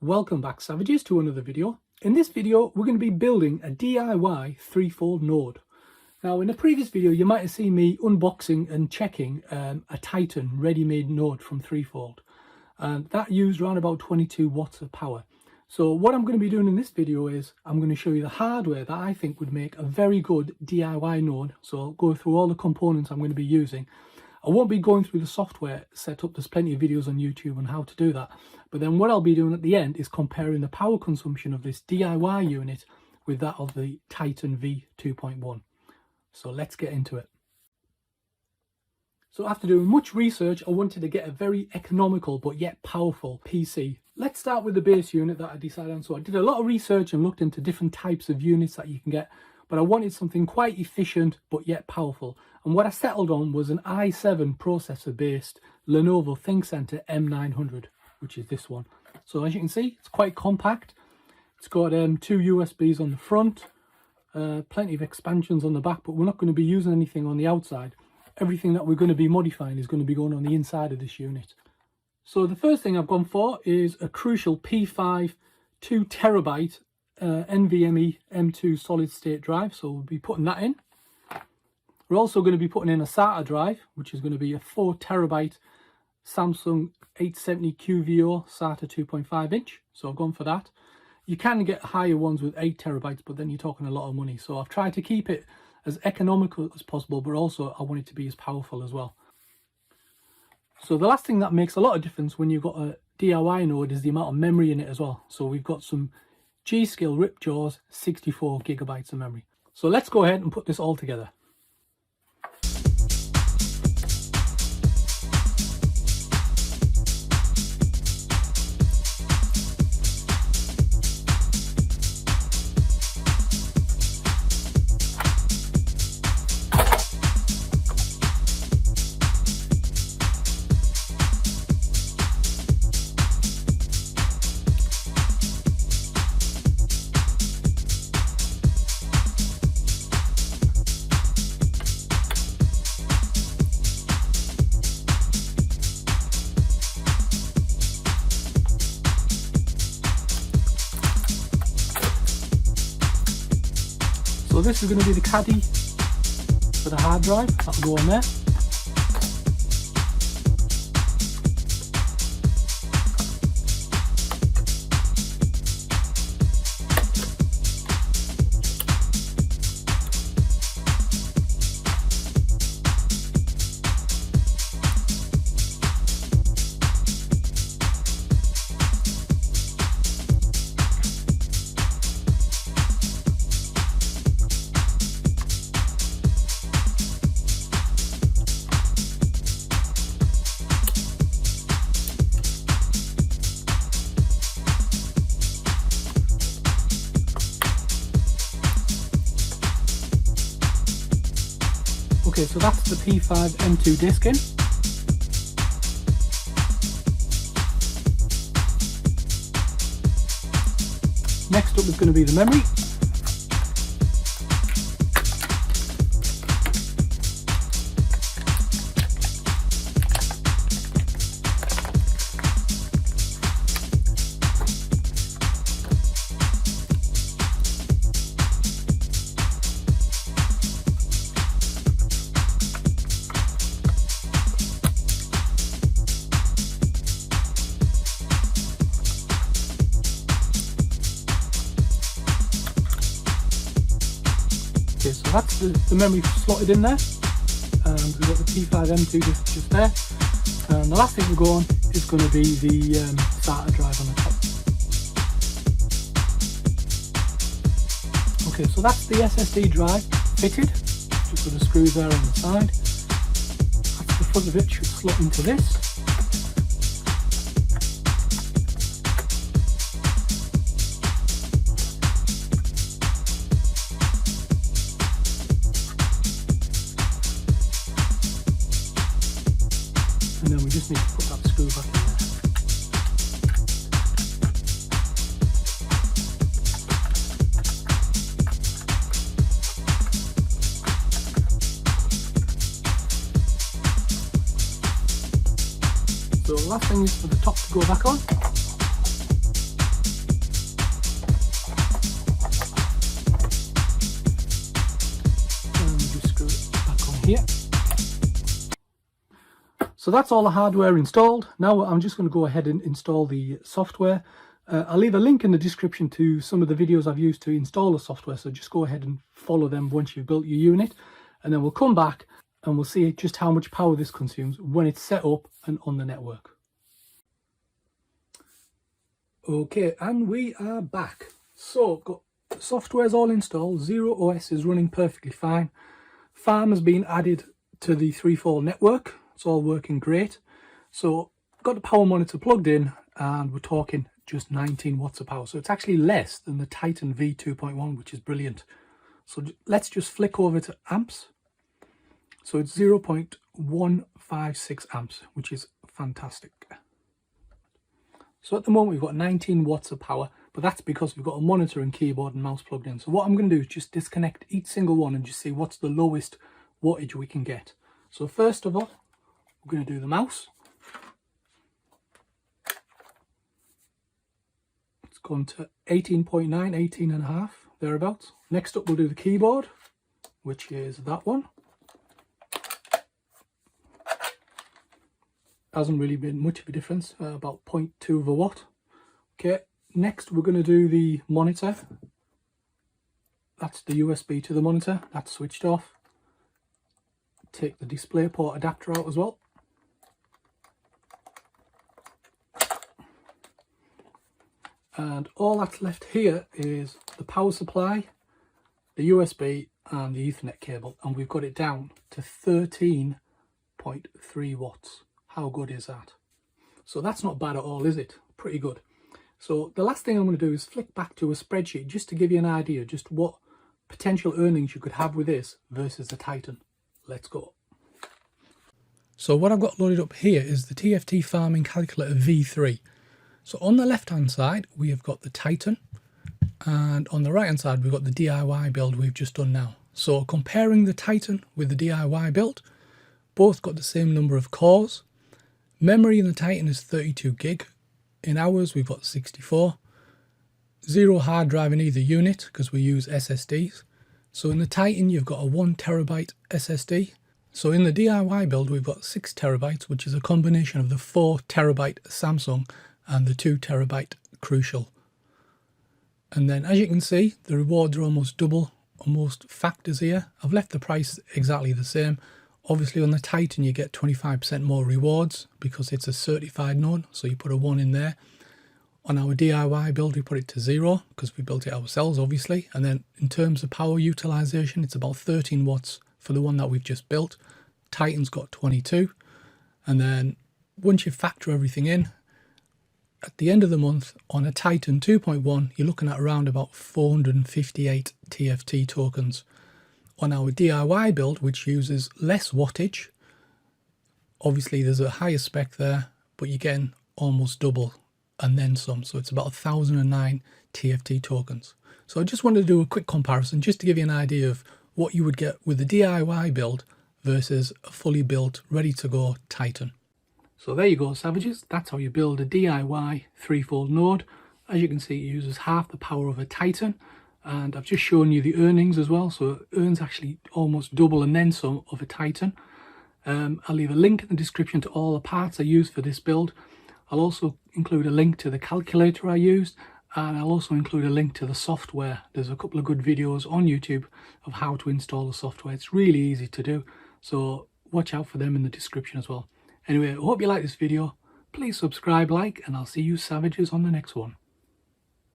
Welcome back, Savages, to another video. In this video we're going to be building a DIY ThreeFold Node. Now in a previous video you might have seen me unboxing and checking a Titan ready-made node from ThreeFold. That used around about 22 watts of power. So what I'm going to be doing in this video is I'm going to show you the hardware that I think would make a very good DIY node. So I'll go through all the components I'm going to be using. I won't be going through the software setup. There's plenty of videos on YouTube on how to do that. But then what I'll be doing at the end is comparing the power consumption of this DIY unit with that of the Titan v2.1. So let's get into it. So after doing much research, I wanted to get a very economical but yet powerful PC. Let's start with the base unit that I decided on. So I did a lot of research and looked into different types of units that you can get, but I wanted something quite efficient but yet powerful. And what I settled on was an i7 processor based Lenovo Thinkcentre M900, which is this one. So as you can see, it's quite compact. It's got two USBs on the front, plenty of expansions on the back, but we're not going to be using anything on the outside. Everything that we're going to be modifying is going to be going on the inside of this unit. So the first thing I've gone for is a crucial P5 2TB NVMe M2 solid state drive. So we'll be putting that in. We're also going to be putting in a SATA drive, which is going to be a 4TB Samsung 870 QVO SATA 2.5 inch. So I've gone for that. You can get higher ones with 8TB, but then you're talking a lot of money. So I've tried to keep it as economical as possible, but also I want it to be as powerful as well. So the last thing that makes a lot of difference when you've got a DIY node is the amount of memory in it as well. So we've got some G.Skill Ripjaws 64GB of memory. So let's go ahead and put this all together. So this is going to be the caddy for the hard drive, that'll go on there. Okay, so that's the P5 M2 disk in. Next up is going to be the memory. Okay, so that's the memory slotted in there. We've got the P5 M2 just there. And the last thing to go on is going to be the SATA drive on the top. Okay, so that's the SSD drive fitted, just with the screws there on the side. That's the front of it, should slot into this. And then we just need to put that screw back in there. So the last thing is for the top to go back on. So that's all the hardware installed. Now I'm just going to go ahead and install the software. I'll leave a link in the description to some of the videos I've used to install the software, so just go ahead and follow them once you've built your unit, and then we'll come back and we'll see just how much power this consumes when it's set up and on the network. Okay, and we are back. So got the software's all installed, Zero OS is running perfectly fine. Farm has been added to the ThreeFold network, it's all working great. So got the power monitor plugged in, and we're talking just 19 watts of power, so it's actually less than the Titan v2.1, which is brilliant. So let's just flick over to amps. So it's 0.156 amps, which is fantastic. So at the moment we've got 19 watts of power, but that's because we've got a monitor and keyboard and mouse plugged in. So what I'm going to do is just disconnect each single one and just see what's the lowest wattage we can get. So first of all, we're going to do the mouse. Gone to 18.9, 18.5, thereabouts. Next up we'll do the keyboard, which is that one. Hasn't really been much of a difference, about 0.2 of a watt. Okay, next we're going to do the monitor. That's the USB to the monitor, that's switched off. Take the DisplayPort adapter out as well. And all that's left here is the power supply, the USB and the Ethernet cable, and we've got it down to 13.3 watts. How good is that? So that's not bad at all, is it? Pretty good. So the last thing I'm going to do is flick back to a spreadsheet just to give you an idea just what potential earnings you could have with this versus the Titan. Let's go. So what I've got loaded up here is the TFT Farming Calculator V3. So on the left hand side we have got the Titan, and on the right hand side we've got the DIY build we've just done now. So comparing the Titan with the DIY build, both got the same number of cores. Memory in the Titan is 32 gig. In ours we've got 64. Zero hard drive in either unit because we use SSDs. So in the Titan you've got a 1 terabyte SSD. So in the DIY build we've got 6 terabytes, which is a combination of the 4 terabyte Samsung and the 2 terabyte Crucial. And then as you can see, the rewards are almost double, almost factors here. I've left the price exactly the same. Obviously on the Titan you get 25% more rewards because it's a certified node, so you put a 1 in there. On our DIY build we put it to 0 because we built it ourselves obviously, and then in terms of power utilization it's about 13 watts for the one that we've just built. Titan's got 22, and then once you factor everything in, at the end of the month on a Titan 2.1 you're looking at around about 458 TFT tokens. On our DIY build, which uses less wattage, obviously there's a higher spec there, but you're getting almost double and then some, so it's about 1009 TFT tokens. So I just wanted to do a quick comparison just to give you an idea of what you would get with the DIY build versus a fully built, ready to go Titan. So there you go, savages. That's how you build a DIY ThreeFold Node. As you can see, it uses half the power of a Titan, and I've just shown you the earnings as well. So it earns actually almost double and then some of a Titan. I'll leave a link in the description to all the parts I used for this build. I'll also include a link to the calculator I used, and I'll also include a link to the software. There's a couple of good videos on YouTube of how to install the software. It's really easy to do, so watch out for them in the description as well. Anyway, I hope you like this video. Please subscribe, like, and I'll see you savages on the next one.